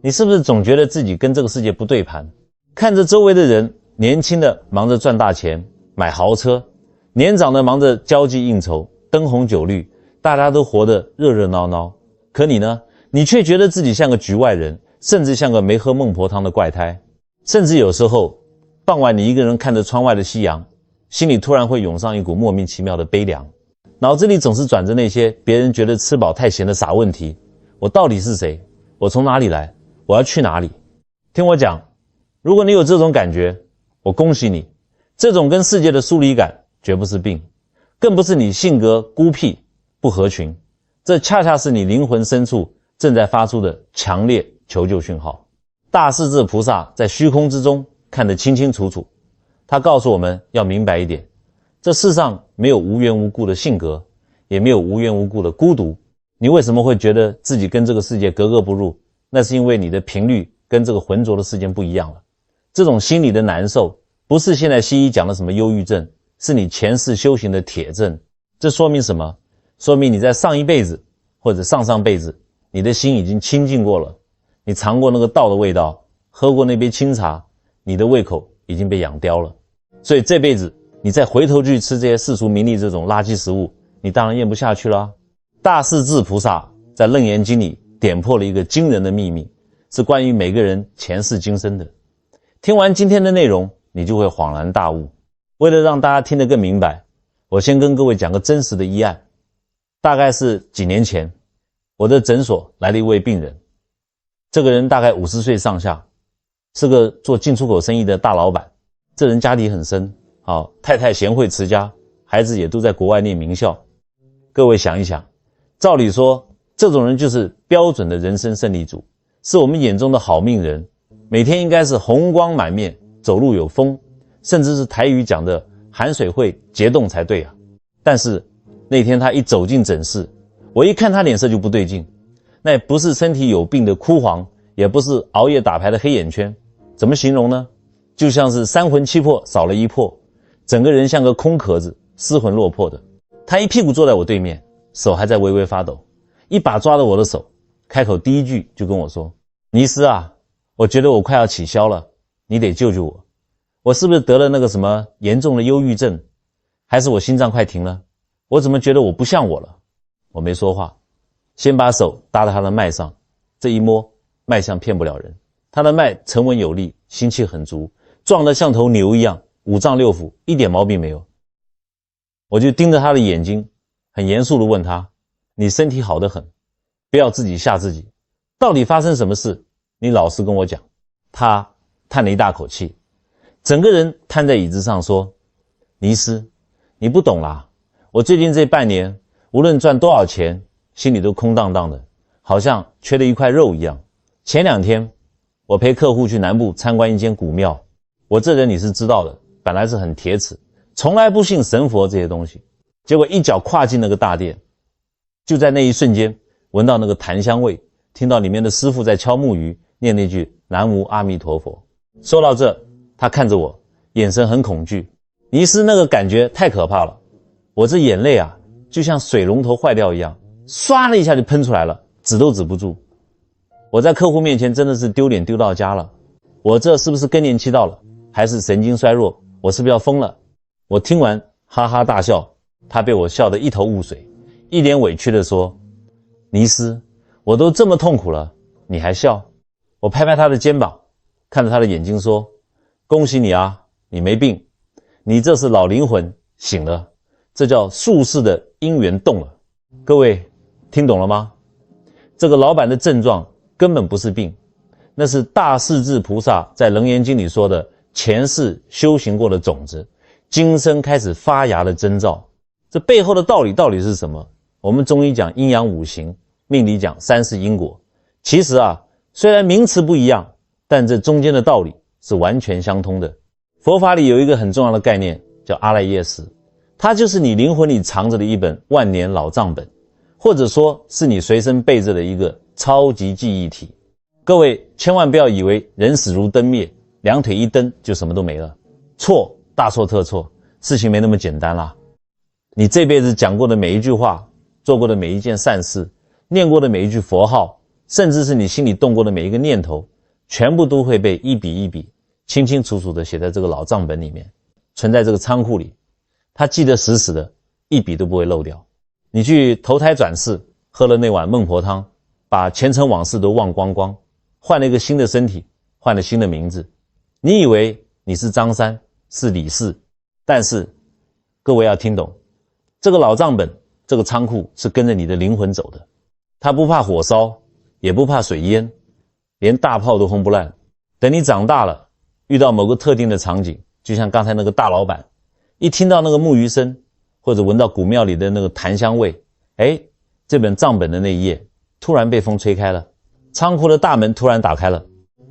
你是不是总觉得自己跟这个世界不对盘？看着周围的人，年轻的忙着赚大钱买豪车，年长的忙着交际应酬灯红酒绿，大家都活得热热闹闹。可你呢？你却觉得自己像个局外人，甚至像个没喝孟婆汤的怪胎。甚至有时候傍晚你一个人看着窗外的夕阳，心里突然会涌上一股莫名其妙的悲凉，脑子里总是转着那些别人觉得吃饱太闲的傻问题。我到底是谁？我从哪里来？我要去哪里？听我讲，如果你有这种感觉，我恭喜你，这种跟世界的疏离感绝不是病，更不是你性格孤僻不合群，这恰恰是你灵魂深处正在发出的强烈求救讯号。大势至菩萨在虚空之中看得清清楚楚，他告诉我们要明白一点，这世上没有无缘无故的性格，也没有无缘无故的孤独。你为什么会觉得自己跟这个世界格格不入？那是因为你的频率跟这个浑浊的世界不一样了。这种心理的难受，不是现在西医讲的什么忧郁症，是你前世修行的铁证。这说明什么？说明你在上一辈子或者上上辈子，你的心已经清净过了，你尝过那个道的味道，喝过那杯清茶，你的胃口已经被养刁了。所以这辈子你再回头去吃这些世俗名利这种垃圾食物，你当然咽不下去啦。大势至菩萨在楞严经里点破了一个惊人的秘密，是关于每个人前世今生的。听完今天的内容，你就会恍然大悟。为了让大家听得更明白，我先跟各位讲个真实的医案。大概是几年前，我的诊所来了一位病人，这个人大概50岁上下，是个做进出口生意的大老板。这人家底很深，太太贤惠持家，孩子也都在国外念名校。各位想一想，照理说这种人就是标准的人生胜利组，是我们眼中的好命人，每天应该是红光满面，走路有风，甚至是台语讲的含水会结冻才对啊。但是那天他一走进诊室，我一看他脸色就不对劲，那也不是身体有病的枯黄，也不是熬夜打牌的黑眼圈，怎么形容呢？就像是三魂七魄少了一魄，整个人像个空壳子，失魂落魄的。他一屁股坐在我对面，手还在微微发抖，一把抓着我的手，开口第一句就跟我说：尼斯啊，我觉得我快要起痟了，你得救救我。我是不是得了那个什么严重的忧郁症，还是我心脏快停了？我怎么觉得我不像我了？我没说话，先把手搭在他的脉上，这一摸，脉象骗不了人，他的脉沉稳有力，心气很足，壮得像头牛一样，5脏6腑一点毛病没有。我就盯着他的眼睛，很严肃地问他：你身体好得很，不要自己吓自己，到底发生什么事？你老实跟我讲。他叹了一大口气，整个人瘫在椅子上说：尼斯，你不懂啦，我最近这半年无论赚多少钱，心里都空荡荡的，好像缺了一块肉一样。前2天我陪客户去南部参观一间古庙，我这人你是知道的，本来是很铁齿，从来不信神佛这些东西，结果一脚跨进那个大殿，就在那一瞬间闻到那个檀香味，听到里面的师父在敲木鱼，念那句南无阿弥陀佛。说到这，他看着我，眼神很恐惧。尼斯，那个感觉太可怕了，我这眼泪啊就像水龙头坏掉一样，唰的一下就喷出来了，止都止不住。我在客户面前真的是丢脸丢到家了，我这是不是更年期到了，还是神经衰弱？我是不是要疯了？我听完哈哈大笑，他被我笑得一头雾水，一脸委屈地说：尼斯，我都这么痛苦了，你还笑？我拍拍他的肩膀，看着他的眼睛说：恭喜你啊，你没病，你这是老灵魂醒了，这叫宿世的因缘动了。各位听懂了吗？这个老板的症状根本不是病，那是大势至菩萨在楞严经里说的前世修行过的种子，今生开始发芽的征兆。这背后的道理到底是什么？我们中医讲阴阳五行，命理讲3世因果。其实啊，虽然名词不一样，但这中间的道理是完全相通的。佛法里有一个很重要的概念叫阿赖耶识，它就是你灵魂里藏着的一本万年老账本，或者说是你随身背着的一个超级记忆体。各位千万不要以为人死如灯灭，2腿一蹬就什么都没了，错，大错特错，事情没那么简单啦。你这辈子讲过的每一句话，做过的每一件善事，念过的每一句佛号，甚至是你心里动过的每一个念头，全部都会被一笔一笔清清楚楚地写在这个老账本里面，存在这个仓库里，他记得死死的，一笔都不会漏掉。你去投胎转世，喝了那碗孟婆汤，把前尘往事都忘光光，换了一个新的身体，换了新的名字，你以为你是张三，是李四，但是各位要听懂，这个老账本，这个仓库是跟着你的灵魂走的，它不怕火烧，也不怕水淹，连大炮都轰不烂。等你长大了，遇到某个特定的场景，就像刚才那个大老板，一听到那个木鱼声，或者闻到古庙里的那个檀香味，这本账本的那一页突然被风吹开了，仓库的大门突然打开了。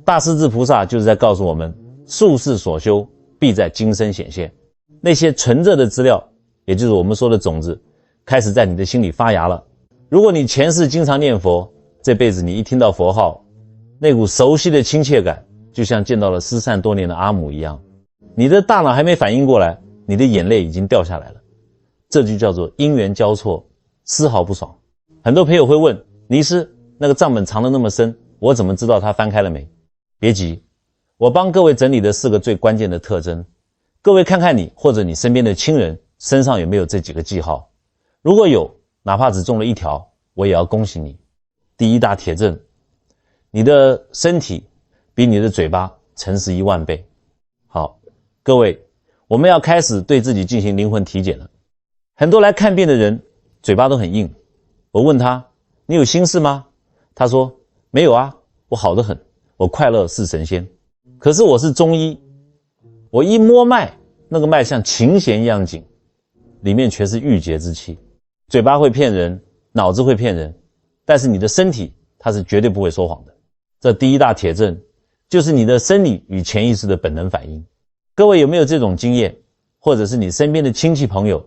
大势至菩萨就是在告诉我们，宿世所修必在今生显现。那些存着的资料，也就是我们说的种子，开始在你的心里发芽了。如果你前世经常念佛，这辈子你一听到佛号，那股熟悉的亲切感就像见到了失散多年的阿母一样，你的大脑还没反应过来，你的眼泪已经掉下来了。这就叫做因缘交错，丝毫不爽。很多朋友会问，尼师，那个账本藏得那么深，我怎么知道它翻开了没？别急，我帮各位整理的4个最关键的特征，各位看看你或者你身边的亲人身上有没有这几个记号。如果有，哪怕只中了1条，我也要恭喜你。第一大铁证，你的身体比你的嘴巴诚实1万倍。好，各位，我们要开始对自己进行灵魂体检了。很多来看病的人嘴巴都很硬，我问他，你有心事吗？他说，没有啊，我好得很，我快乐似神仙。可是我是中医，我一摸脉，那个脉像琴弦一样紧，里面全是郁结之气。嘴巴会骗人，脑子会骗人，但是你的身体它是绝对不会说谎的。这第一大铁证就是你的生理与潜意识的本能反应。各位有没有这种经验，或者是你身边的亲戚朋友，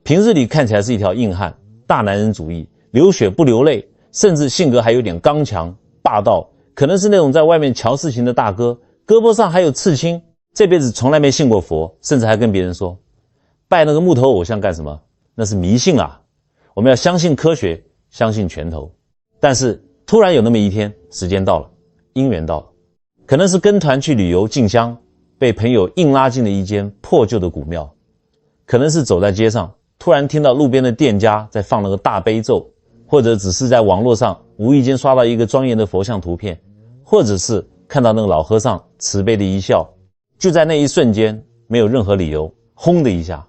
平日里看起来是一条硬汉，大男人主义，流血不流泪，甚至性格还有点刚强霸道，可能是那种在外面瞧事情的大哥，胳膊上还有刺青，这辈子从来没信过佛，甚至还跟别人说，拜那个木头偶像干什么？那是迷信啊，我们要相信科学，相信拳头。但是突然有那么一天，时间到了，因缘到了，可能是跟团去旅游进香，被朋友硬拉进了一间破旧的古庙，可能是走在街上，突然听到路边的店家在放了个大悲咒，或者只是在网络上无意间刷到一个庄严的佛像图片，或者是看到那个老和尚慈悲的一笑，就在那一瞬间，没有任何理由，轰的一下，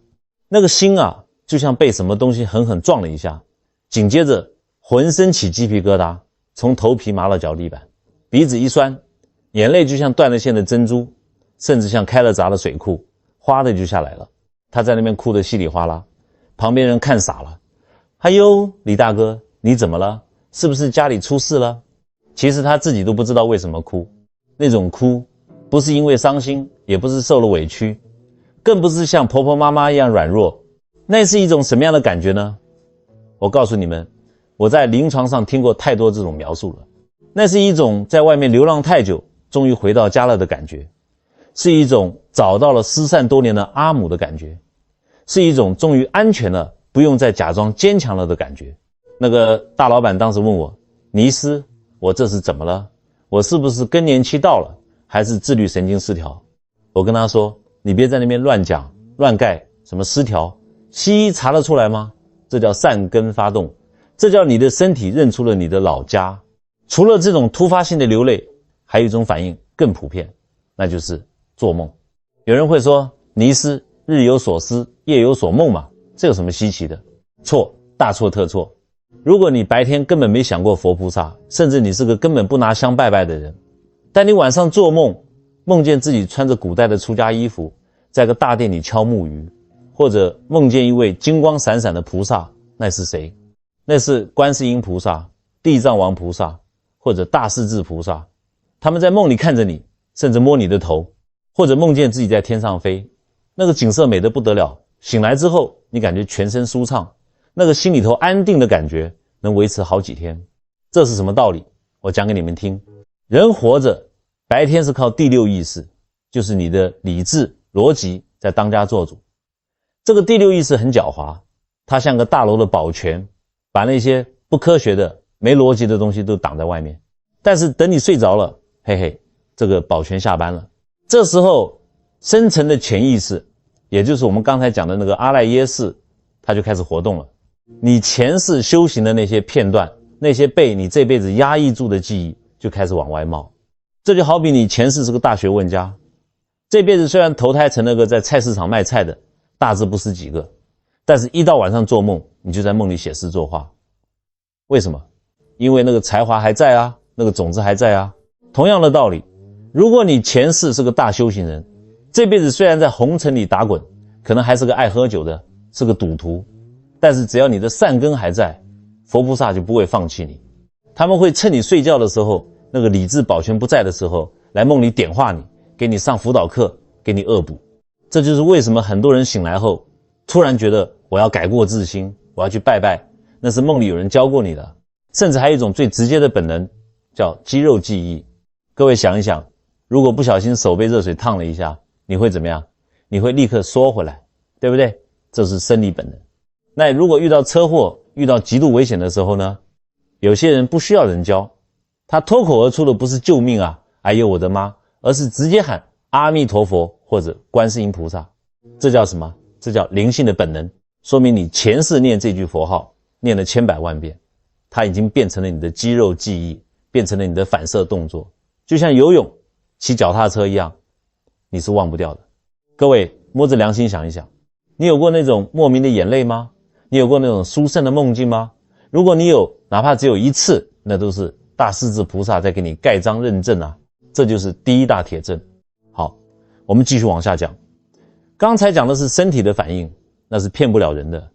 那个心啊，就像被什么东西狠狠撞了一下，紧接着浑身起鸡皮疙瘩，从头皮麻到脚底板，鼻子一酸，眼泪就像断了线的珍珠，甚至像开了闸的水库，哗的就下来了。他在那边哭得稀里哗啦，旁边人看傻了，哎呦，李大哥，你怎么了？是不是家里出事了？其实他自己都不知道为什么哭，那种哭不是因为伤心，也不是受了委屈，更不是像婆婆妈妈一样软弱，那是一种什么样的感觉呢？我告诉你们，我在临床上听过太多这种描述了，那是一种在外面流浪太久，终于回到家了的感觉，是一种找到了失散多年的阿母的感觉，是一种终于安全了，不用再假装坚强了的感觉。那个大老板当时问我，尼斯，我这是怎么了？我是不是更年期到了，还是自律神经失调？我跟他说，你别在那边乱讲乱盖，什么失调，西医查得出来吗？这叫善根发动，这叫你的身体认出了你的老家。除了这种突发性的流泪，还有一种反应更普遍，那就是做梦。有人会说，尼斯，日有所思，夜有所梦嘛，这有什么稀奇的？错，大错特错。如果你白天根本没想过佛菩萨，甚至你是个根本不拿香拜拜的人，但你晚上做梦，梦见自己穿着古代的出家衣服，在个大殿里敲木鱼，或者梦见一位金光闪闪的菩萨，那是谁？那是观世音菩萨、地藏王菩萨，或者大势至菩萨。他们在梦里看着你，甚至摸你的头，或者梦见自己在天上飞，那个景色美得不得了，醒来之后你感觉全身舒畅，那个心里头安定的感觉能维持好几天。这是什么道理？我讲给你们听。人活着，白天是靠第六意识，就是你的理智逻辑在当家做主。这个第六意识很狡猾，它像个大楼的保全，把那些不科学的没逻辑的东西都挡在外面。但是等你睡着了，嘿嘿，这个保全下班了，这时候深层的潜意识，也就是我们刚才讲的那个阿赖耶识，它就开始活动了。你前世修行的那些片段，那些被你这辈子压抑住的记忆就开始往外冒。这就好比你前世是个大学问家，这辈子虽然投胎成了个在菜市场卖菜的，大致不识几个，但是一到晚上做梦，你就在梦里写诗作画。为什么？因为那个才华还在啊，那个种子还在啊。同样的道理，如果你前世是个大修行人，这辈子虽然在红尘里打滚，可能还是个爱喝酒的，是个赌徒，但是只要你的善根还在，佛菩萨就不会放弃你。他们会趁你睡觉的时候，那个理智保全不在的时候，来梦里点化你，给你上辅导课，给你恶补。这就是为什么很多人醒来后突然觉得我要改过自新，我要去拜拜，那是梦里有人教过你的。甚至还有一种最直接的本能，叫肌肉记忆。各位想一想，如果不小心手被热水烫了一下，你会怎么样？你会立刻缩回来，对不对？这是生理本能。那如果遇到车祸，遇到极度危险的时候呢？有些人不需要人教，他脱口而出的不是救命啊，哎呦我的妈，而是直接喊阿弥陀佛或者观世音菩萨。这叫什么？这叫灵性的本能，说明你前世念这句佛号念了千百万遍，它已经变成了你的肌肉记忆，变成了你的反射动作，就像游泳、骑脚踏车一样，你是忘不掉的。各位摸着良心想一想，你有过那种莫名的眼泪吗？你有过那种殊胜的梦境吗？如果你有，哪怕只有一次，那都是大势至菩萨在给你盖章认证啊，这就是第一大铁证。好，我们继续往下讲。刚才讲的是身体的反应，那是骗不了人的。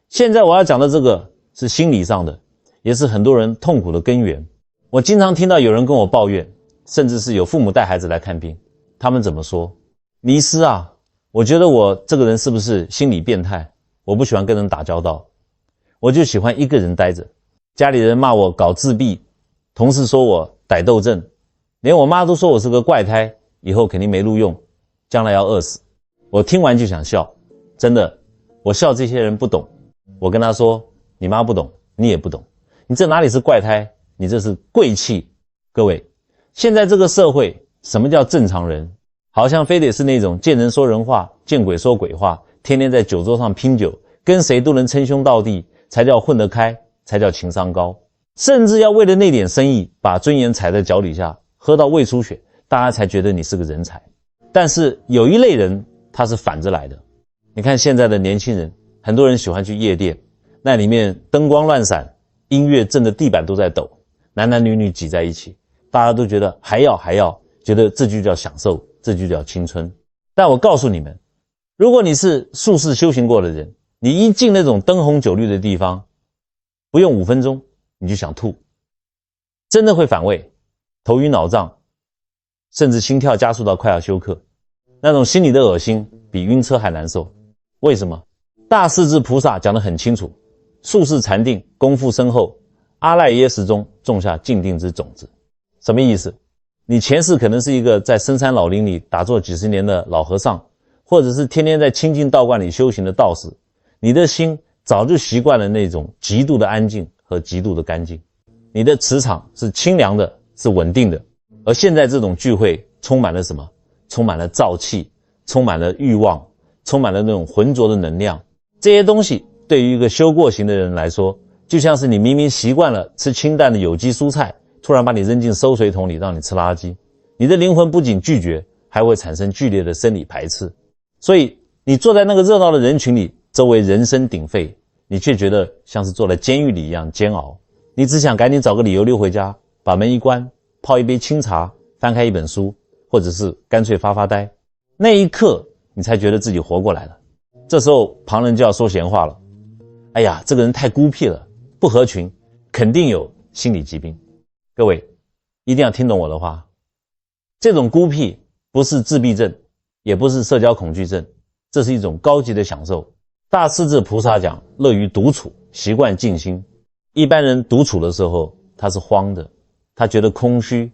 现在我要讲的这个是心理上的，也是很多人痛苦的根源。我经常听到有人跟我抱怨，甚至是有父母带孩子来看病，他们怎么说？尼师啊，我觉得我这个人是不是心理变态？我不喜欢跟人打交道，我就喜欢一个人待着。家里人骂我搞自闭，同事说我歹斗症，连我妈都说我是个怪胎，以后肯定没路用，将来要饿死。我听完就想笑，真的，我笑这些人不懂。我跟他说，你妈不懂，你也不懂，你这哪里是怪胎，你这是贵气。各位，现在这个社会，什么叫正常人？好像非得是那种见人说人话，见鬼说鬼话，天天在酒桌上拼酒，跟谁都能称兄道弟，才叫混得开，才叫情商高。甚至要为了那点生意，把尊严踩在脚底下，喝到胃出血，大家才觉得你是个人才。但是有一类人，他是反着来的。你看现在的年轻人，很多人喜欢去夜店，那里面灯光乱闪，音乐震得地板都在抖，男男女女挤在一起，大家都觉得还要，觉得这就叫享受，这就叫青春。但我告诉你们，如果你是术士修行过的人，你一进那种灯红酒绿的地方，不用5分钟你就想吐，真的会反胃，头晕脑胀，甚至心跳加速到快要休克。那种心里的恶心比晕车还难受。为什么？大势至菩萨讲得很清楚，术士禅定，功夫深厚，阿赖耶识中种下静定之种子。什么意思？你前世可能是一个在深山老林里打坐几十年的老和尚，或者是天天在清净道观里修行的道士，你的心早就习惯了那种极度的安静和极度的干净，你的磁场是清凉的，是稳定的。而现在这种聚会充满了什么？充满了燥气，充满了欲望，充满了那种浑浊的能量。这些东西对于一个修过行的人来说，就像是你明明习惯了吃清淡的有机蔬菜，突然把你扔进馊水桶里让你吃垃圾，你的灵魂不仅拒绝，还会产生剧烈的生理排斥。所以你坐在那个热闹的人群里，周围人声鼎沸，你却觉得像是坐在监狱里一样煎熬。你只想赶紧找个理由溜回家，把门一关，泡一杯清茶，翻开一本书，或者是干脆发发呆。那一刻你才觉得自己活过来了。这时候旁人就要说闲话了，哎呀，这个人太孤僻了，不合群，肯定有心理疾病。各位一定要听懂我的话，这种孤僻不是自闭症，也不是社交恐惧症，这是一种高级的享受。大势至菩萨讲，乐于独处，习惯静心。一般人独处的时候他是慌的，他觉得空虚，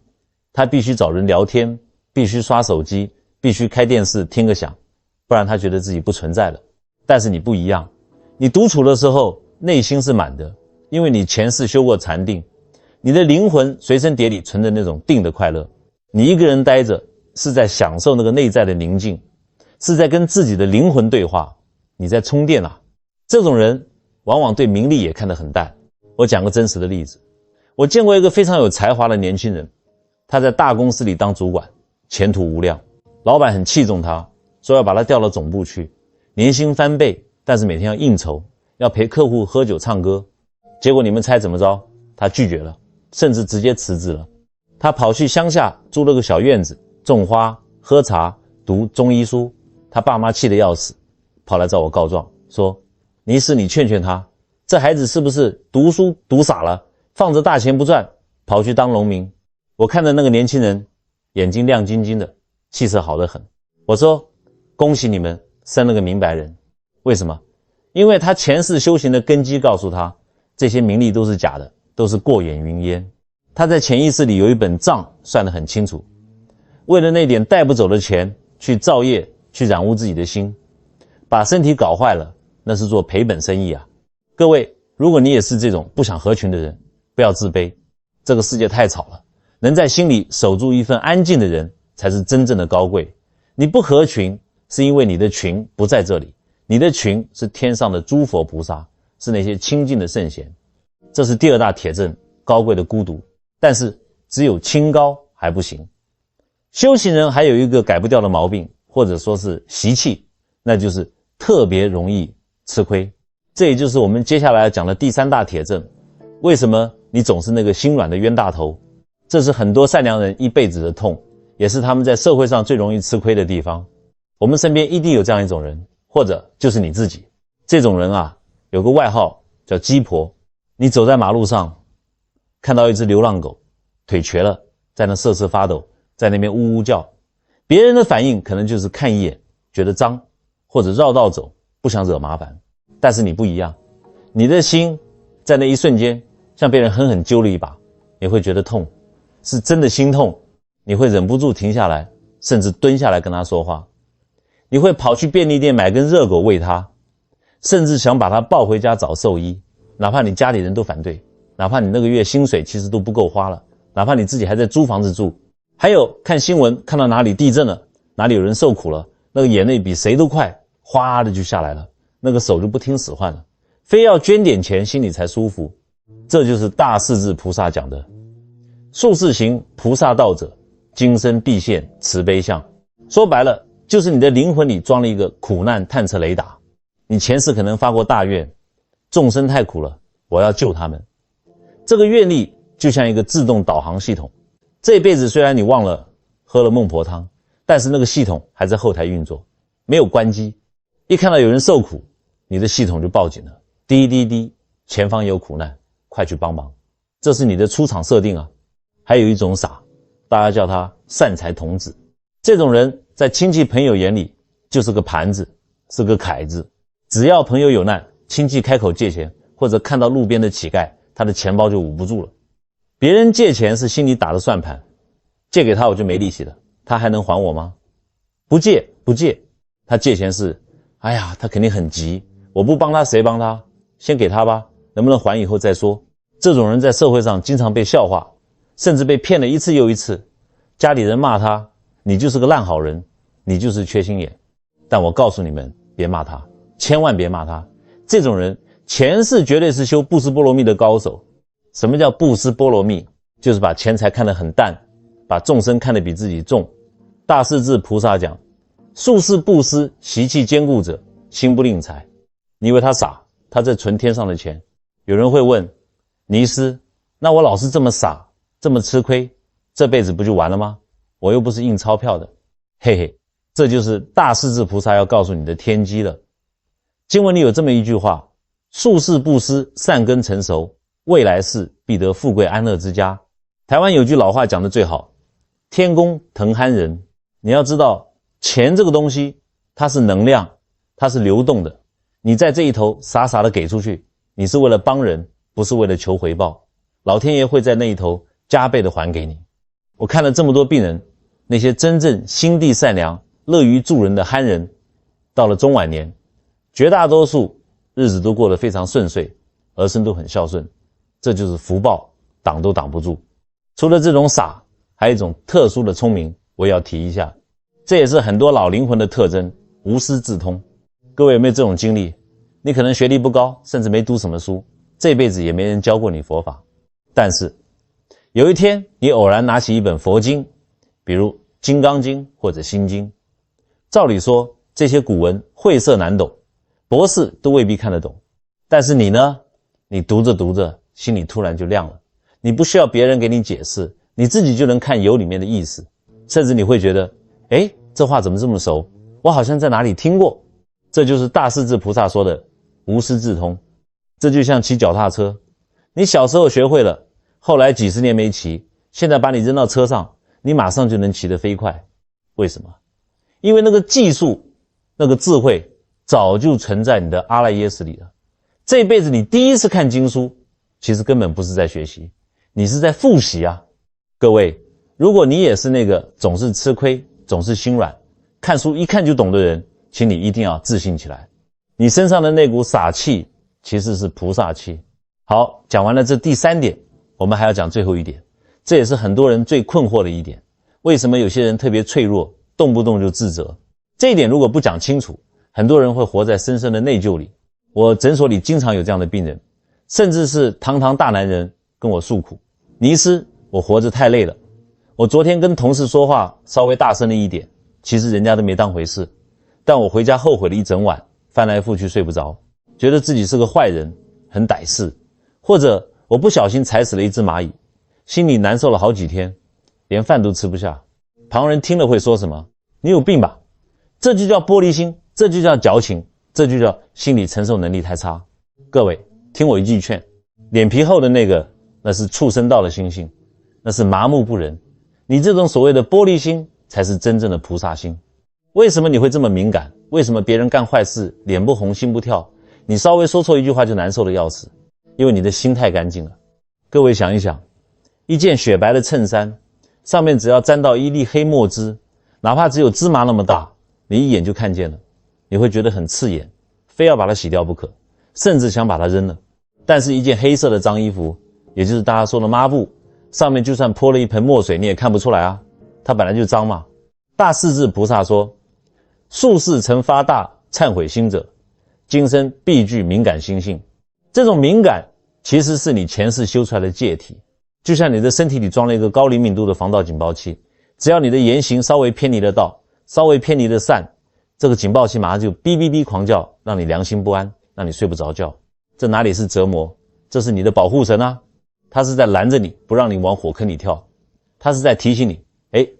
他必须找人聊天，必须刷手机，必须开电视听个响，不然他觉得自己不存在了。但是你不一样，你独处的时候内心是满的，因为你前世修过禅定，你的灵魂随身碟里存着那种定的快乐，你一个人待着是在享受那个内在的宁静，是在跟自己的灵魂对话，你在充电啊。这种人往往对名利也看得很淡。我讲个真实的例子，我见过一个非常有才华的年轻人，他在大公司里当主管，前途无量，老板很器重他，说要把他调到总部去，年薪翻倍，但是每天要应酬，要陪客户喝酒唱歌。结果你们猜怎么着？他拒绝了，甚至直接辞职了。他跑去乡下租了个小院子，种花、喝茶、读中医书。他爸妈气得要死，跑来找我告状，说倪师你劝劝他，这孩子是不是读书读傻了，放着大钱不赚，跑去当农民。我看着那个年轻人眼睛亮晶晶的，气色好得很。我说恭喜你们生了个明白人。为什么？因为他前世修行的根基告诉他，这些名利都是假的，都是过眼云烟。他在潜意识里有一本账算得很清楚，为了那点带不走的钱去造业，去染污自己的心，把身体搞坏了，那是做赔本生意啊。各位，如果你也是这种不想合群的人，不要自卑，这个世界太吵了，能在心里守住一份安静的人才是真正的高贵。你不合群是因为你的群不在这里，你的群是天上的诸佛菩萨，是那些清净的圣贤。这是第二大铁证，高贵的孤独。但是只有清高还不行，修行人还有一个改不掉的毛病，或者说是习气，那就是特别容易吃亏。这也就是我们接下来要讲的第三大铁证。为什么你总是那个心软的冤大头？这是很多善良人一辈子的痛，也是他们在社会上最容易吃亏的地方。我们身边一定有这样一种人，或者就是你自己。这种人啊，有个外号叫鸡婆。你走在马路上，看到一只流浪狗，腿瘸了，在那瑟瑟发抖，在那边呜呜叫，别人的反应可能就是看一眼觉得脏，或者绕道走，不想惹麻烦。但是你不一样，你的心在那一瞬间像被人狠狠揪了一把，你会觉得痛，是真的心痛，你会忍不住停下来，甚至蹲下来跟他说话。你会跑去便利店买根热狗喂他，甚至想把他抱回家找兽医，哪怕你家里人都反对，哪怕你那个月薪水其实都不够花了，哪怕你自己还在租房子住。还有看新闻看到哪里地震了，哪里有人受苦了，那个眼泪比谁都快，哗的就下来了，那个手就不听使唤了，非要捐点钱心里才舒服。这就是大势至菩萨讲的术士行菩萨道者，今生必现慈悲相。说白了就是你的灵魂里装了一个苦难探测雷达，你前世可能发过大愿，众生太苦了，我要救他们。这个愿力就像一个自动导航系统，这辈子虽然你忘了喝了孟婆汤，但是那个系统还在后台运作，没有关机。一看到有人受苦，你的系统就报警了，滴滴滴，前方有苦难，快去帮忙。这是你的出场设定啊。还有一种傻，大家叫他善财童子，这种人在亲戚朋友眼里就是个盘子，是个凯子。只要朋友有难，亲戚开口借钱，或者看到路边的乞丐，他的钱包就捂不住了。别人借钱是心里打的算盘，借给他我就没利息了，他还能还我吗？不借，他借钱是哎呀他肯定很急，我不帮他谁帮他，先给他吧，能不能还以后再说。这种人在社会上经常被笑话，甚至被骗了一次又一次，家里人骂他，你就是个烂好人，你就是缺心眼。但我告诉你们，别骂他，千万别骂他。这种人前世绝对是修布施波罗蜜的高手。什么叫布施波罗蜜？就是把钱财看得很淡，把众生看得比自己重。大势至菩萨讲，术士布施习气坚固者，心不吝财。你以为他傻，他在存天上的钱。有人会问，尼师，那我老是这么傻，这么吃亏，这辈子不就完了吗？我又不是印钞票的。嘿嘿，这就是大势至菩萨要告诉你的天机了。经文里有这么一句话，术士布施，善根成熟，未来世必得富贵安乐之家。台湾有句老话讲得最好，天公疼憨人。你要知道，钱这个东西它是能量，它是流动的。你在这一头傻傻的给出去，你是为了帮人，不是为了求回报，老天爷会在那一头加倍的还给你。我看了这么多病人，那些真正心地善良乐于助人的憨人，到了中晚年，绝大多数日子都过得非常顺遂，儿孙都很孝顺。这就是福报，挡都挡不住。除了这种傻，还有一种特殊的聪明，我也要提一下，这也是很多老灵魂的特征，无师自通。各位有没有这种经历？你可能学历不高，甚至没读什么书，这辈子也没人教过你佛法，但是有一天你偶然拿起一本佛经，比如《金刚经》或者《心经》，照理说这些古文晦涩难懂，博士都未必看得懂，但是你呢？你读着读着，心里突然就亮了，你不需要别人给你解释，你自己就能看有里面的意思，甚至你会觉得，诶，这话怎么这么熟？我好像在哪里听过。这就是大势至菩萨说的无师自通。这就像骑脚踏车，你小时候学会了，后来几十年没骑，现在把你扔到车上，你马上就能骑得飞快。为什么？因为那个技术，那个智慧早就存在你的阿赖耶识里了。这辈子你第一次看经书，其实根本不是在学习，你是在复习啊。各位，如果你也是那个总是吃亏，总是心软，看书一看就懂的人，请你一定要自信起来。你身上的那股傻气其实是菩萨气。好，讲完了这第3点，我们还要讲最后一点，这也是很多人最困惑的一点。为什么有些人特别脆弱，动不动就自责？这一点如果不讲清楚，很多人会活在深深的内疚里。我诊所里经常有这样的病人，甚至是堂堂大男人跟我诉苦，尼师，我活着太累了，我昨天跟同事说话稍微大声了一点，其实人家都没当回事，但我回家后悔了一整晚，翻来覆去睡不着，觉得自己是个坏人，很歹势，或者我不小心踩死了一只蚂蚁，心里难受了好几天，连饭都吃不下。旁人听了会说什么？你有病吧？这就叫玻璃心，这就叫矫情，这就叫心理承受能力太差。各位，听我一句劝，脸皮厚的那个，那是畜生道的心性，那是麻木不仁。你这种所谓的玻璃心，才是真正的菩萨心。为什么你会这么敏感？为什么别人干坏事，脸不红心不跳，你稍微说错一句话就难受的要死？因为你的心太干净了。各位想一想，一件雪白的衬衫，上面只要沾到一粒黑墨汁，哪怕只有芝麻那么大，你一眼就看见了，你会觉得很刺眼，非要把它洗掉不可，甚至想把它扔了。但是一件黑色的脏衣服，也就是大家说的抹布，上面就算泼了一盆墨水，你也看不出来啊，它本来就脏嘛。大势至菩萨说，宿世曾发大忏悔心者，今生必具敏感心性。这种敏感其实是你前世修出来的戒体，就像你的身体里装了一个高灵敏度的防盗警报器，只要你的言行稍微偏离了道，稍微偏离了善，这个警报器马上就哔哔哔狂叫，让你良心不安，让你睡不着觉。这哪里是折磨？这是你的保护神啊，他是在拦着你，不让你往火坑里跳，他是在提醒你，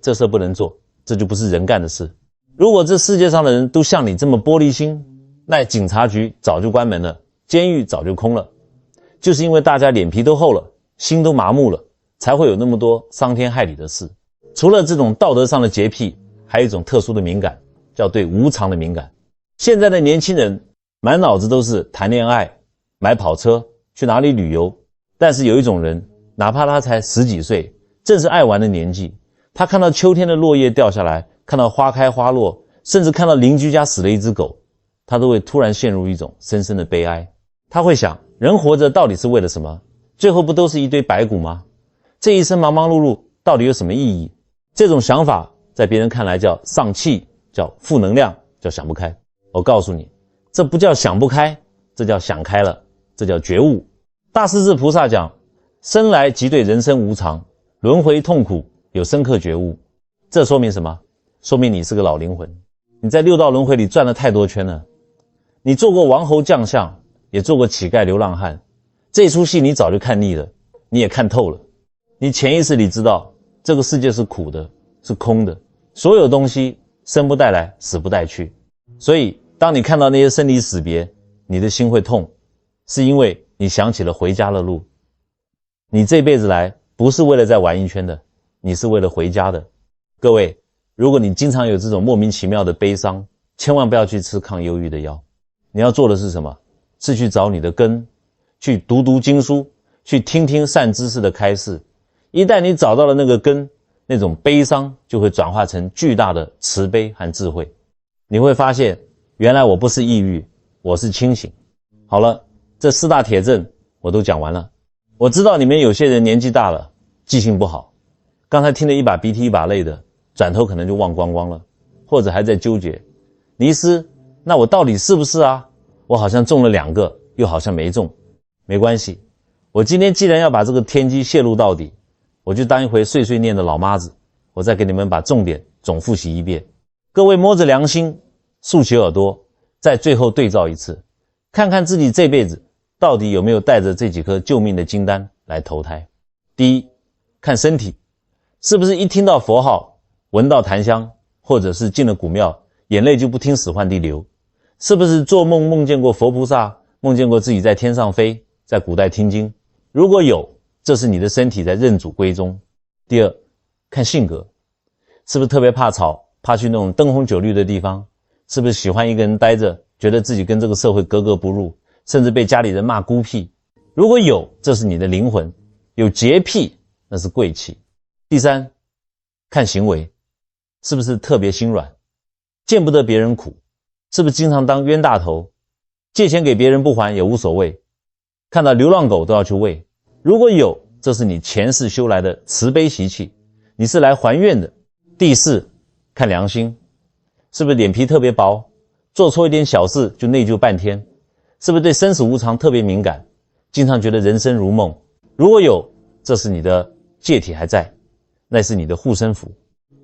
这事不能做，这就不是人干的事。如果这世界上的人都像你这么玻璃心，那警察局早就关门了，监狱早就空了。就是因为大家脸皮都厚了，心都麻木了，才会有那么多伤天害理的事。除了这种道德上的洁癖，还有一种特殊的敏感，叫对无常的敏感。现在的年轻人满脑子都是谈恋爱、买跑车、去哪里旅游，但是有一种人，哪怕他才10几岁，正是爱玩的年纪，他看到秋天的落叶掉下来，看到花开花落，甚至看到邻居家死了一只狗，他都会突然陷入一种深深的悲哀。他会想，人活着到底是为了什么？最后不都是一堆白骨吗？这一生忙忙碌碌到底有什么意义？这种想法在别人看来叫丧气，叫负能量，叫想不开。我告诉你，这不叫想不开，这叫想开了，这叫觉悟。大势至菩萨讲，生来即对人生无常，轮回痛苦有深刻觉悟。这说明什么？说明你是个老灵魂，你在六道轮回里转了太多圈了。你做过王侯将相，也做过乞丐流浪汉，这出戏你早就看腻了，你也看透了。你潜意识里知道，这个世界是苦的，是空的，所有东西生不带来，死不带去。所以当你看到那些生离死别，你的心会痛，是因为你想起了回家的路。你这辈子来不是为了再玩一圈的，你是为了回家的。各位，如果你经常有这种莫名其妙的悲伤，千万不要去吃抗忧郁的药。你要做的是什么？是去找你的根，去读读经书，去听听善知识的开示。一旦你找到了那个根，那种悲伤就会转化成巨大的慈悲和智慧。你会发现，原来我不是抑郁，我是清醒。好了，这4大铁证我都讲完了。我知道你们有些人年纪大了，记性不好，刚才听得一把鼻涕一把泪的，转头可能就忘光光了，或者还在纠结，尼斯，那我到底是不是啊？我好像中了2个，又好像没中。没关系，我今天既然要把这个天机泄露到底，我就当一回碎碎念的老妈子，我再给你们把重点总复习一遍。各位摸着良心，竖起耳朵，再最后对照一次，看看自己这辈子到底有没有带着这几颗救命的金丹来投胎。第一，看身体，是不是一听到佛号，闻到檀香，或者是进了古庙，眼泪就不听使唤地流？是不是做梦梦见过佛菩萨，梦见过自己在天上飞，在古代听经？如果有，这是你的身体在认祖归宗。第二，看性格，是不是特别怕吵，怕去那种灯红酒绿的地方？是不是喜欢一个人待着，觉得自己跟这个社会格格不入，甚至被家里人骂孤僻？如果有，这是你的灵魂。有洁癖，那是贵气。第三，看行为，是不是特别心软，见不得别人苦？是不是经常当冤大头，借钱给别人不还也无所谓，看到流浪狗都要去喂？如果有，这是你前世修来的慈悲习气，你是来还愿的。第四，看良心，是不是脸皮特别薄，做错一点小事就内疚半天？是不是对生死无常特别敏感，经常觉得人生如梦？如果有，这是你的戒体还在，那是你的护身符。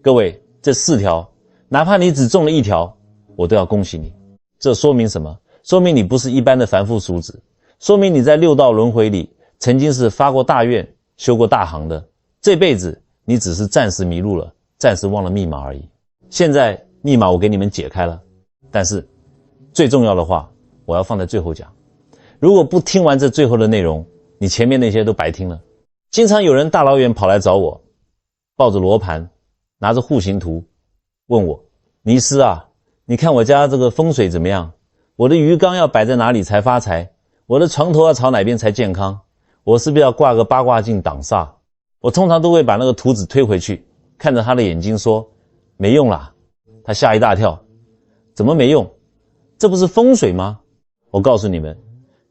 各位，这4条，哪怕你只中了1条，我都要恭喜你。这说明什么？说明你不是一般的凡夫俗子，说明你在6道轮回里曾经是发过大愿，修过大行的。这辈子你只是暂时迷路了，暂时忘了密码而已。现在密码我给你们解开了，但是最重要的话我要放在最后讲。如果不听完这最后的内容，你前面那些都白听了。经常有人大老远跑来找我，抱着罗盘，拿着户型图，问我，尼斯啊，你看我家这个风水怎么样？我的鱼缸要摆在哪里才发财？我的床头要朝哪边才健康？我是不是要挂个八卦镜挡煞？我通常都会把那个图纸推回去，看着他的眼睛说，没用啦。他吓一大跳，怎么没用？这不是风水吗？我告诉你们，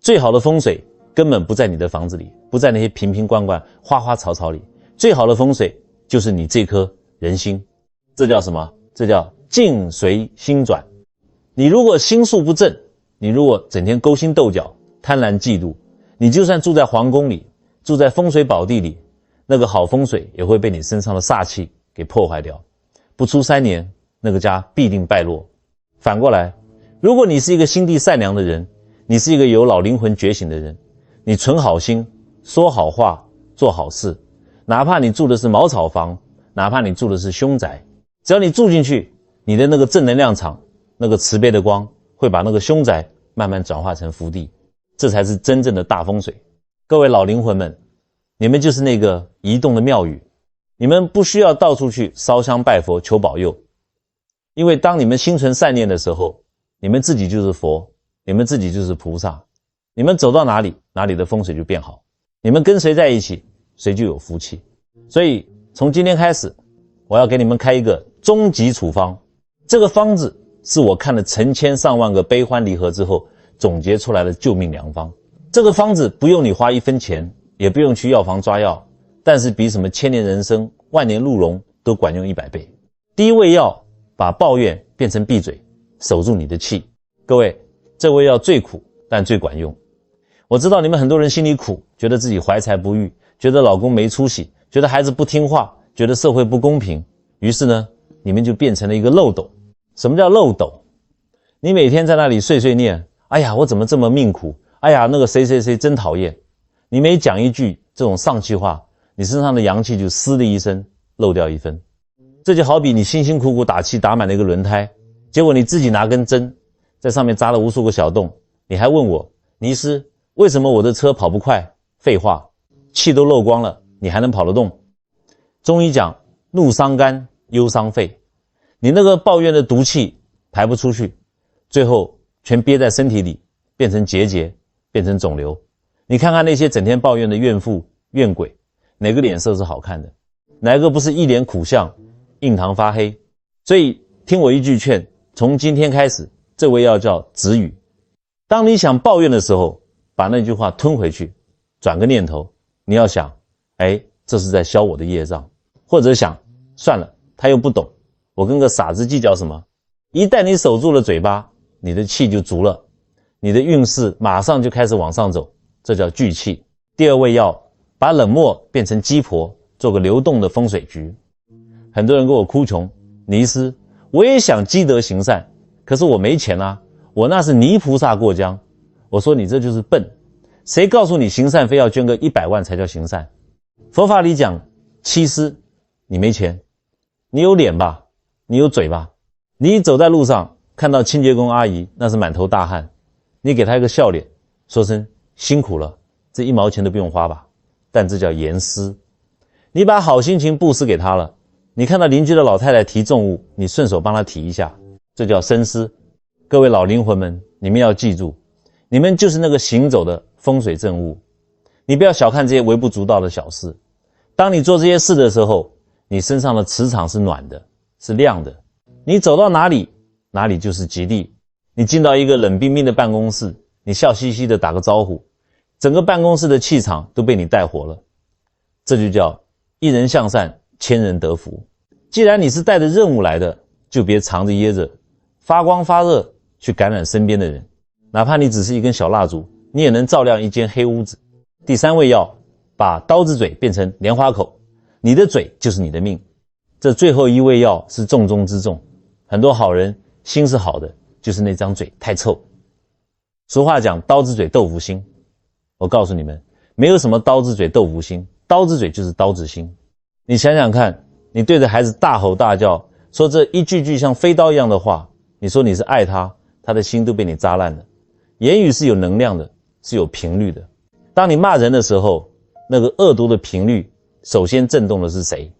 最好的风水根本不在你的房子里，不在那些瓶瓶罐罐花花草草里，最好的风水就是你这颗人心。这叫什么？这叫境随心转。你如果心术不正，你如果整天勾心斗角，贪婪嫉妒，你就算住在皇宫里，住在风水宝地里，那个好风水也会被你身上的煞气给破坏掉。不出3年，那个家必定败落。反过来，如果你是一个心地善良的人，你是一个有老灵魂觉醒的人，你存好心，说好话，做好事，哪怕你住的是茅草房，哪怕你住的是凶宅，只要你住进去，你的那个正能量场，那个慈悲的光会把那个凶宅慢慢转化成福地，这才是真正的大风水。各位老灵魂们，你们就是那个移动的庙宇，你们不需要到处去烧香拜佛求保佑，因为当你们心存善念的时候，你们自己就是佛，你们自己就是菩萨，你们走到哪里，哪里的风水就变好，你们跟谁在一起，谁就有福气。所以从今天开始，我要给你们开一个终极处方。这个方子是我看了成千上万个悲欢离合之后总结出来的救命良方。这个方子不用你花1分钱，也不用去药房抓药，但是比什么千年人参、万年鹿茸都管用100倍。第一味药，把抱怨变成闭嘴，守住你的气。各位，这味药最苦，但最管用。我知道你们很多人心里苦，觉得自己怀才不遇，觉得老公没出息，觉得孩子不听话，觉得社会不公平，于是呢，你们就变成了一个漏斗。什么叫漏斗？你每天在那里碎碎念，哎呀，我怎么这么命苦？哎呀，那个谁谁谁真讨厌。你每讲一句这种丧气话，你身上的阳气就嘶的一声漏掉1分。这就好比你辛辛苦苦打气打满了一个轮胎，结果你自己拿根针在上面扎了无数个小洞，你还问我，尼斯，为什么我的车跑不快？废话，气都漏光了，你还能跑得动？中医讲怒伤肝，忧伤肺，你那个抱怨的毒气排不出去，最后全憋在身体里，变成结节，变成肿瘤。你看看那些整天抱怨的怨妇怨鬼，哪个脸色是好看的？哪个不是一脸苦相，印堂发黑？所以听我一句劝，从今天开始，这味药叫止语。当你想抱怨的时候，把那句话吞回去，转个念头，你要想，这是在消我的业障，或者想，算了，他又不懂，我跟个傻子计较什么？一旦你守住了嘴巴，你的气就足了，你的运势马上就开始往上走，这叫聚气。第二位要把冷漠变成鸡婆，做个流动的风水局。很多人跟我哭穷，尼师，我也想积德行善，可是我没钱啊，我那是泥菩萨过江。我说你这就是笨，谁告诉你行善非要捐个100万才叫行善？佛法里讲七施，你没钱，你有脸吧，你有嘴吧，你走在路上看到清洁工阿姨那是满头大汗，你给她一个笑脸，说声辛苦了，这1毛钱都不用花吧，但这叫言施。你把好心情布施给她了，你看到邻居的老太太提重物，你顺手帮她提一下，这叫深施。各位老灵魂们，你们要记住，你们就是那个行走的风水正物，你不要小看这些微不足道的小事。当你做这些事的时候，你身上的磁场是暖的，是亮的，你走到哪里，哪里就是吉地。你进到一个冷冰冰的办公室，你笑嘻嘻的打个招呼，整个办公室的气场都被你带活了。这就叫一人向善，千人得福。既然你是带着任务来的，就别藏着掖着，发光发热去感染身边的人，哪怕你只是一根小蜡烛，你也能照亮一间黑屋子。第三位要把刀子嘴变成莲花口，你的嘴就是你的命。这最后一味药是重中之重，很多好人心是好的，就是那张嘴太臭。俗话讲刀子嘴豆腐心，我告诉你们，没有什么刀子嘴豆腐心，刀子嘴就是刀子心。你想想看，你对着孩子大吼大叫，说这一句句像飞刀一样的话，你说你是爱他，他的心都被你扎烂了。言语是有能量的，是有频率的。当你骂人的时候，那个恶毒的频率首先震动的是谁？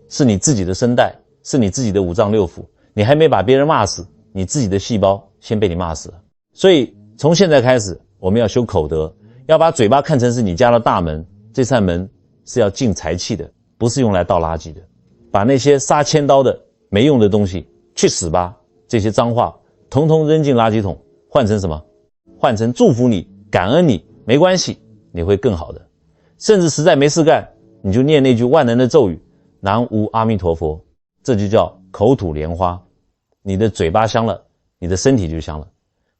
是你自己的声带，是你自己的五脏六腑。你还没把别人骂死，你自己的细胞先被你骂死了。所以从现在开始，我们要修口德，要把嘴巴看成是你家的大门，这扇门是要进财气的，不是用来倒垃圾的。把那些杀千刀的没用的东西去死吧，这些脏话统统扔进垃圾桶，换成什么？换成祝福你，感恩你，没关系，你会更好的。甚至实在没事干，你就念那句万能的咒语，南无阿弥陀佛，这就叫口吐莲花。你的嘴巴香了，你的身体就香了，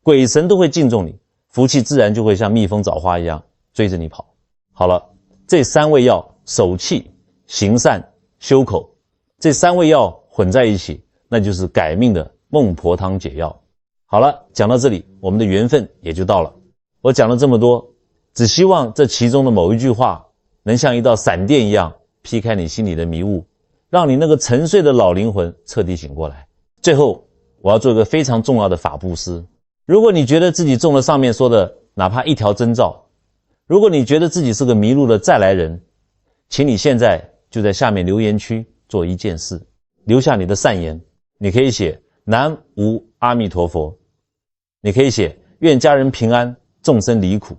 鬼神都会敬重你，福气自然就会像蜜蜂找花一样追着你跑。好了，这三味药守气、行善、修口，这三味药混在一起，那就是改命的孟婆汤解药。好了，讲到这里，我们的缘分也就到了。我讲了这么多，只希望这其中的某一句话能像一道闪电一样劈开你心里的迷雾，让你那个沉睡的老灵魂彻底醒过来。最后，我要做一个非常重要的法布施。如果你觉得自己中了上面说的哪怕一条征兆，如果你觉得自己是个迷路的再来人，请你现在就在下面留言区做一件事，留下你的善言。你可以写南无阿弥陀佛，你可以写愿家人平安，众生离苦，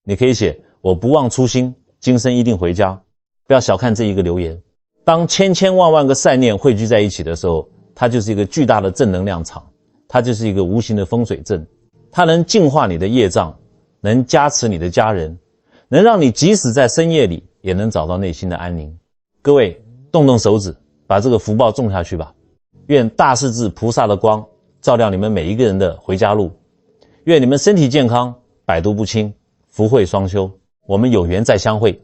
你可以写我不忘初心，今生一定回家。不要小看这一个留言，当千千万万个善念汇聚在一起的时候，它就是一个巨大的正能量场，它就是一个无形的风水阵，它能净化你的业障，能加持你的家人，能让你即使在深夜里也能找到内心的安宁。各位动动手指，把这个福报种下去吧。愿大势至菩萨的光照亮你们每一个人的回家路，愿你们身体健康，百毒不侵，福慧双修。我们有缘再相会。